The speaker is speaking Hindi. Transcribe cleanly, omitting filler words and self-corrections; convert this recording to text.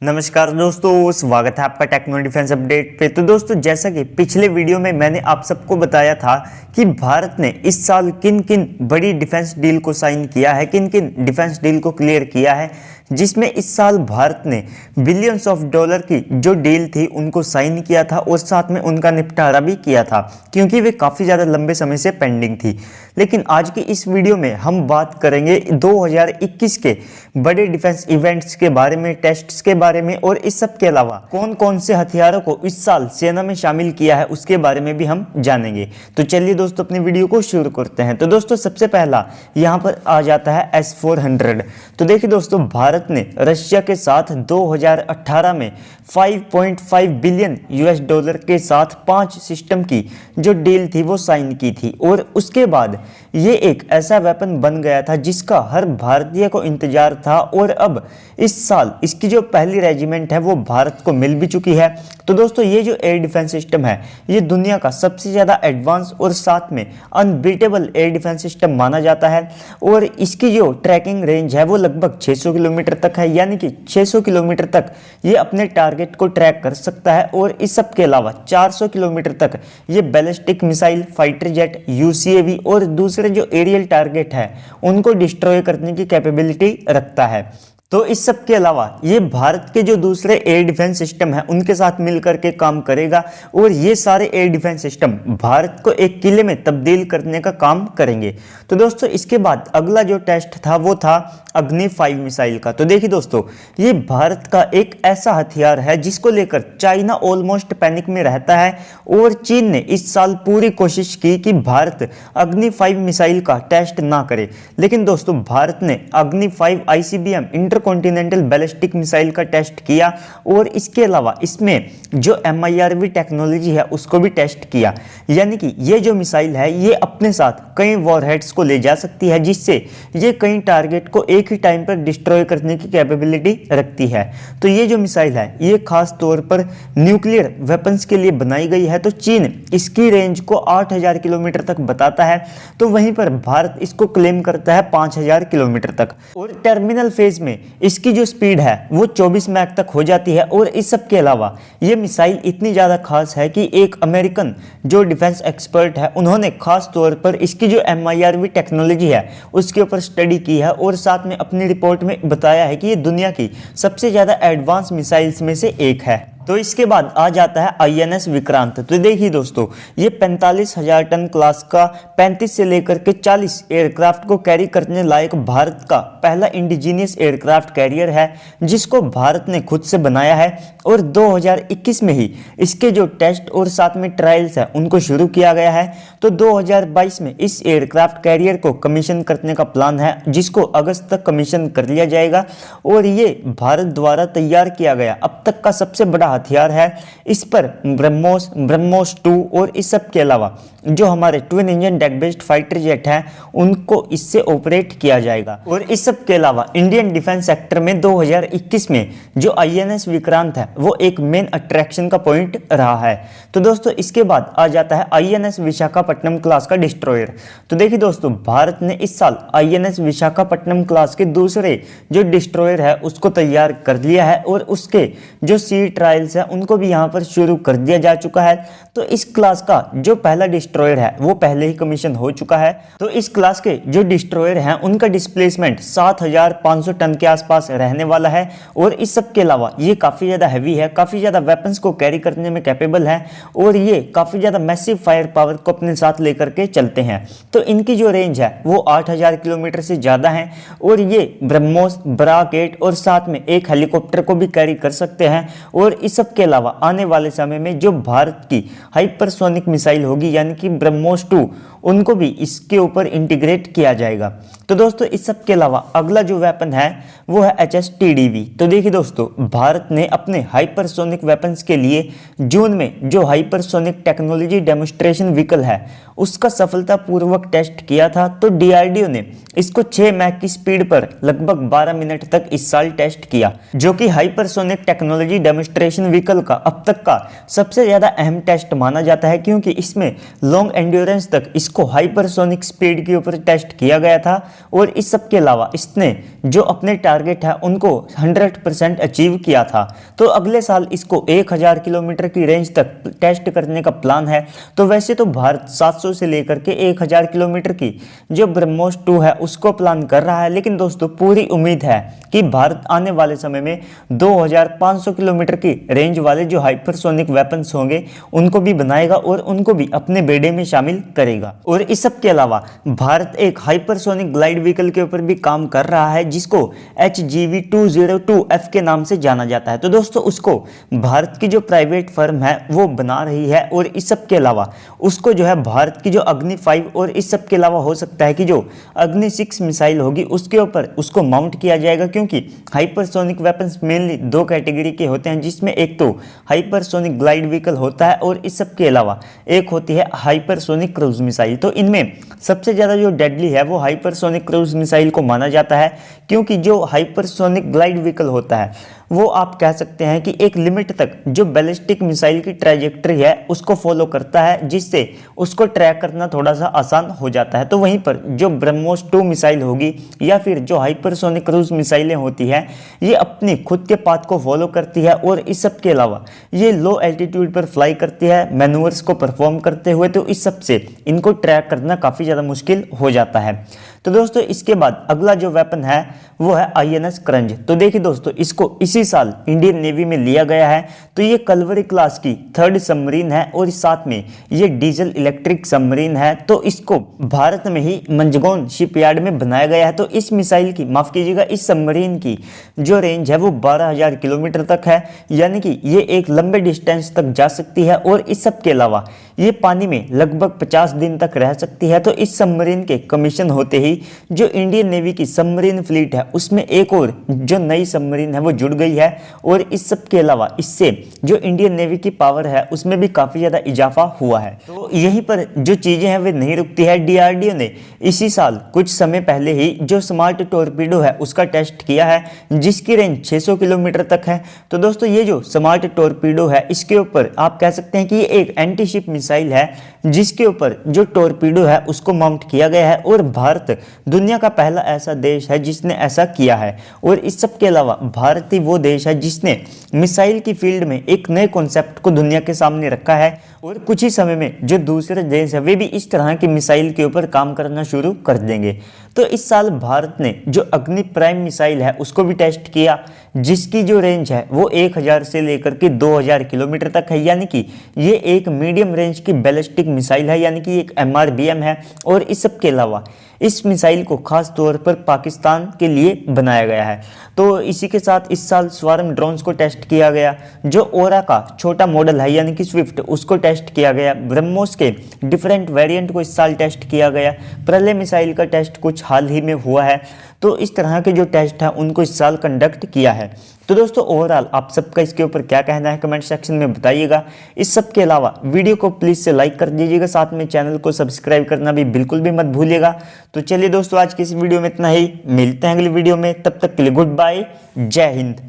नमस्कार दोस्तों, स्वागत है आपका टेक्नो डिफेंस अपडेट पे। तो दोस्तों, जैसा कि पिछले वीडियो में मैंने आप सबको बताया था कि भारत ने इस साल किन किन बड़ी डिफेंस डील को साइन किया है, किन किन डिफेंस डील को क्लियर किया है, जिसमें इस साल भारत ने बिलियंस ऑफ डॉलर की जो डील थी उनको साइन किया था और साथ में उनका निपटारा भी किया था, क्योंकि वे काफ़ी ज़्यादा लंबे समय से पेंडिंग थी। लेकिन आज की इस वीडियो में हम बात करेंगे 2021 के बड़े डिफेंस इवेंट्स के बारे में, टेस्ट्स के बारे में, और इस सब के अलावा कौन कौन से हथियारों को इस साल सेना में शामिल किया है उसके बारे में भी हम जानेंगे। तो चलिए दोस्तों, अपनी वीडियो को शुरू करते हैं। तो दोस्तों, सबसे पहला यहाँ पर आ जाता है S-400। तो देखिए दोस्तों, भारत ने रशिया के साथ 2018 में 5.5 बिलियन यूएस डॉलर के साथ 5 सिस्टम की जो डील थी वो साइन की थी, और उसके बाद ये एक ऐसा वेपन बन गया था जिसका हर भारतीय को इंतजार था, और अब इस साल इसकी जो पहली रेजिमेंट है वो भारत को मिल भी चुकी है। तो दोस्तों, ये जो एयर डिफेंस सिस्टम है ये दुनिया का सबसे ज़्यादा एडवांस और साथ में अनबीटेबल एयर डिफेंस सिस्टम माना जाता है, और इसकी जो ट्रैकिंग रेंज है वो लगभग 600 किलोमीटर तक है, यानी कि 600 किलोमीटर तक ये अपने टारगेट को ट्रैक कर सकता है। और इस सब के अलावा 400 किलोमीटर तक ये ballistic missile, fighter jet, UCAV और दूसरे जो एरियल टारगेट है उनको डिस्ट्रॉय करने की कैपेबिलिटी रखता है। तो इस सब के अलावा ये भारत के जो दूसरे एयर डिफेंस सिस्टम है उनके साथ मिलकर के काम करेगा, और ये सारे एयर डिफेंस सिस्टम भारत को एक किले में तब्दील करने का काम करेंगे। तो दोस्तों, इसके बाद अगला जो टेस्ट था वो था अग्नि 5 मिसाइल का। तो देखिए दोस्तों, ये भारत का एक ऐसा हथियार है जिसको लेकर चाइना ऑलमोस्ट पैनिक में रहता है, और चीन ने इस साल पूरी कोशिश की कि भारत अग्नि 5 मिसाइल का टेस्ट ना करे। लेकिन दोस्तों, भारत ने अग्नि 5 ICBM इंटरकॉन्टिनेंटल बैलिस्टिक मिसाइल का टेस्ट किया, और इसके अलावा इसमें जो MIRV टेक्नोलॉजी है उसको भी टेस्ट किया। यानी कि ये जो मिसाइल है ये अपने साथ कई वॉरहेड्स को ले जा सकती है, जिससे ये कई टारगेट को एक ही टाइम पर डिस्ट्रॉय करने की कैपेबिलिटी रखती है। तो ये जो मिसाइल है ये खास तौर पर न्यूक्लियर वेपन्स के लिए बनाई गई है। तो चीन इसकी रेंज को 8000 किलोमीटर तक बताता है, तो वहीं पर भारत इसको क्लेम करता है 5000 किलोमीटर तक, और टर्मिनल फेज में इसकी जो स्पीड है वो 24 मैक तक हो जाती है। और इस सब के अलावा ये मिसाइल इतनी ज़्यादा खास है कि एक अमेरिकन जो डिफेंस एक्सपर्ट है उन्होंने खास तौर पर इसकी जो MIRV टेक्नोलॉजी है उसके ऊपर स्टडी की है, और साथ में अपनी रिपोर्ट में बताया है कि ये दुनिया की सबसे ज़्यादा एडवांस मिसाइल्स में से एक है। तो इसके बाद आ जाता है INS विक्रांत। तो देखिए दोस्तों, ये 45,000 टन क्लास का 35 से लेकर के 40 एयरक्राफ्ट को कैरी करने लायक भारत का पहला इंडिजीनियस एयरक्राफ्ट कैरियर है, जिसको भारत ने खुद से बनाया है, और 2021 में ही इसके जो टेस्ट और साथ में ट्रायल्स है उनको शुरू किया गया है। तो 2022 में इस एयरक्राफ्ट कैरियर को कमीशन करने का प्लान है, जिसको अगस्त तक कमीशन कर लिया जाएगा, और ये भारत द्वारा तैयार किया गया अब तक का सबसे बड़ा हथियार है। इस पर ब्रह्मोस 2 और इस सब के अलावा जो हमारे twin engine deck based fighter jet हैं उनको इससे ऑपरेट किया जाएगा। और इस सब के अलावा इंडियन डिफेंस सेक्टर में 2021 में जो INS विक्रांत है वो एक मेन अट्रैक्शन का पॉइंट रहा है। तो दोस्तों, इसके बाद आ जाता है INS विशाखापट्टनम क्लास का डिस्ट्रॉयर। तो देखिए दोस्तों, भारत ने इस साल INS विशाखापट्टनम क्लास के दूसरे जो डिस्ट्रॉयर है उसको तैयार कर लिया है, और उसके जो सी ट्रायल्स है उनको भी यहाँ पर शुरू कर दिया जा चुका है। तो इस क्लास का जो पहला डिस्ट्रॉयर है वो पहले ही कमीशन हो चुका है। तो इस क्लास के जो डिस्ट्रॉयर हैं उनका डिस्प्लेसमेंट 7500 टन के आसपास रहने वाला है, और इस सब के अलावा ये काफ़ी ज़्यादा हैवी है, काफ़ी ज़्यादा वेपन्स को कैरी करने में कैपेबल है, और ये काफ़ी ज़्यादा मैसिव फायर पावर को अपने साथ लेकर के चलते हैं। तो इनकी जो रेंज है वो 8000 किलोमीटर से ज़्यादा है, और ये ब्रह्मोस, ब्राक 8 और साथ में एक हेलीकॉप्टर को भी कैरी कर सकते हैं। और इस सब के अलावा आने वाले समय में जो भारत की हाइपरसोनिक मिसाइल होगी यानी कि ब्रह्मोस 2, उनको भी इसके ऊपर इंटीग्रेट किया जाएगा। तो दोस्तों, इस सब के अलावा अगला जो वेपन है वो है HSTDV। तो देखिए दोस्तों, भारत ने अपने हाइपरसोनिक वेपन्स के लिए जून में जो हाइपरसोनिक टेक्नोलॉजी डेमोस्ट्रेशन व्हीकल है उसका सफलतापूर्वक टेस्ट किया था। तो DRDO ने इसको 6 मैक की स्पीड पर लगभग 12 मिनट तक इस साल टेस्ट किया, जो कि hypersonic technology demonstration mission vehicle का अब तक का सबसे ज़्यादा अहम टेस्ट माना जाता है, क्योंकि इसमें लॉन्ग एंड्योरेंस तक इसको हाइपरसोनिक स्पीड के ऊपर टेस्ट किया गया था और इस सब के अलावा इसने जो अपने टारगेट है उनको 100% अचीव किया था। तो अगले साल इसको 1000 किलोमीटर की रेंज तक टेस्ट करने का प्लान है। तो वैसे तो भारत 700 से लेकर के 1000 किलोमीटर की जो ब्रह्मोस 2 है उसको प्लान कर रहा है, लेकिन दोस्तों पूरी उम्मीद है कि भारत आने वाले समय में 2500 किलोमीटर की रेंज वाले जो हाइपरसोनिक वेपन्स होंगे उनको भी बनाएगा और उनको भी अपने बेड़े में शामिल करेगा। और इस सब के अलावा भारत एक हाइपरसोनिक ग्लाइड व्हीकल के ऊपर भी काम कर रहा है जिसको HGV-202F के नाम से जाना जाता है। तो दोस्तों उसको भारत की जो प्राइवेट फर्म है वो बना रही है और इस सब के अलावा उसको जो है भारत की जो अग्नि 5 और इस सब के अलावा हो सकता है कि जो अग्नि 6 मिसाइल होगी उसके ऊपर उसको माउंट किया जाएगा, क्योंकि हाइपरसोनिक वेपन्स मेनली 2 कैटेगरी के होते हैं, जिसमें एक तो हाइपरसोनिक ग्लाइड व्हीकल होता है और इस सब के अलावा एक होती है हाइपरसोनिक क्रूज मिसाइल। तो इनमें सबसे ज़्यादा जो डेडली है वो हाइपरसोनिक क्रूज मिसाइल को माना जाता है, क्योंकि जो हाइपरसोनिक ग्लाइड व्हीकल होता है वो आप कह सकते हैं कि एक लिमिट तक जो बैलिस्टिक मिसाइल की ट्रैजेक्टरी है उसको फॉलो करता है, जिससे उसको ट्रैक करना थोड़ा सा आसान हो जाता है। तो वहीं पर जो ब्रह्मोस 2 मिसाइल होगी या फिर जो हाइपरसोनिक क्रूज मिसाइलें होती हैं ये अपनी खुद के पाथ को फॉलो करती है और इस सब के अलावा ये लो एल्टीट्यूड पर फ्लाई करती है मैनूवर्स को परफॉर्म करते हुए, तो इस सब से इनको ट्रैक करना काफ़ी ज़्यादा मुश्किल हो जाता है। तो दोस्तों इसके बाद अगला जो वेपन है वो है INS करंज। तो देखिए दोस्तों इसको इसी साल इंडियन नेवी में लिया गया है। तो ये कलवरी क्लास की 3rd सबमरीन है और साथ में ये डीजल इलेक्ट्रिक सबमरीन है। तो इसको भारत में ही मंजगौन शिपयार्ड में बनाया गया है। तो इस मिसाइल की माफ कीजिएगा इस सबमरीन की जो रेंज है वो 12000 किलोमीटर तक है, यानी कि ये एक लंबे डिस्टेंस तक जा सकती है और इस सब के अलावा ये पानी में लगभग 50 दिन तक रह सकती है। तो इस सबमरीन के कमीशन होते ही जो इंडियन नेवी की सबमरीन फ्लीट है उसमें एक और जो नई सबमरीन है वो जुड़ गई है और इस सब के अलावा इससे जो इंडियन नेवी की पावर है उसमें भी काफ़ी ज़्यादा इजाफा हुआ है। तो यहीं पर जो चीज़ें हैं वे नहीं रुकती है। DRDO ने इसी साल कुछ समय पहले ही जो स्मार्ट टॉर्पीडो है उसका टेस्ट किया है, जिसकी रेंज 600 किलोमीटर तक है। तो दोस्तों ये जो स्मार्ट टॉर्पीडो है इसके ऊपर आप कह सकते हैं कि ये एक एंटी शिप मिसाइल है जिसके ऊपर जो टॉर्पीडो है उसको माउंट किया गया है और भारत दुनिया का पहला ऐसा देश है जिसने ऐसा किया है। और इस सब के अलावा भारत ही वो देश है जिसने मिसाइल की फील्ड में एक नए कॉन्सेप्ट को दुनिया के सामने रखा है और कुछ ही समय में जो दूसरे देश है वे भी इस तरह की मिसाइल के ऊपर काम करना शुरू कर देंगे। तो इस साल भारत ने जो अग्नि प्राइम मिसाइल है उसको भी टेस्ट किया, जिसकी जो रेंज है वो 1000 से लेकर के 2000 किलोमीटर तक है, यानी कि ये एक मीडियम रेंज की बैलिस्टिक मिसाइल है, यानी कि एक MRBM है। और इस सब के अलावा इस मिसाइल को खास तौर पर पाकिस्तान के लिए बनाया गया है। तो इसी के साथ इस साल स्वार्म ड्रोन्स को टेस्ट किया गया, जो ओरा का छोटा मॉडल है यानी कि स्विफ्ट उसको टेस्ट किया गया, ब्रह्मोस के डिफरेंट वेरिएंट को इस साल टेस्ट किया गया, प्रलय मिसाइल का टेस्ट कुछ हाल ही में हुआ है। तो इस तरह के जो टेस्ट हैं उनको इस साल कंडक्ट किया है। तो दोस्तों ओवरऑल आप सबका इसके ऊपर क्या कहना है कमेंट सेक्शन में बताइएगा। इस सब के अलावा वीडियो को प्लीज़ से लाइक कर दीजिएगा, साथ में चैनल को सब्सक्राइब करना भी बिल्कुल भी मत भूलिएगा। तो चलिए दोस्तों आज की इस वीडियो में इतना ही, मिलते हैं अगली वीडियो में, तब तक के लिए गुड बाय, जय हिंद।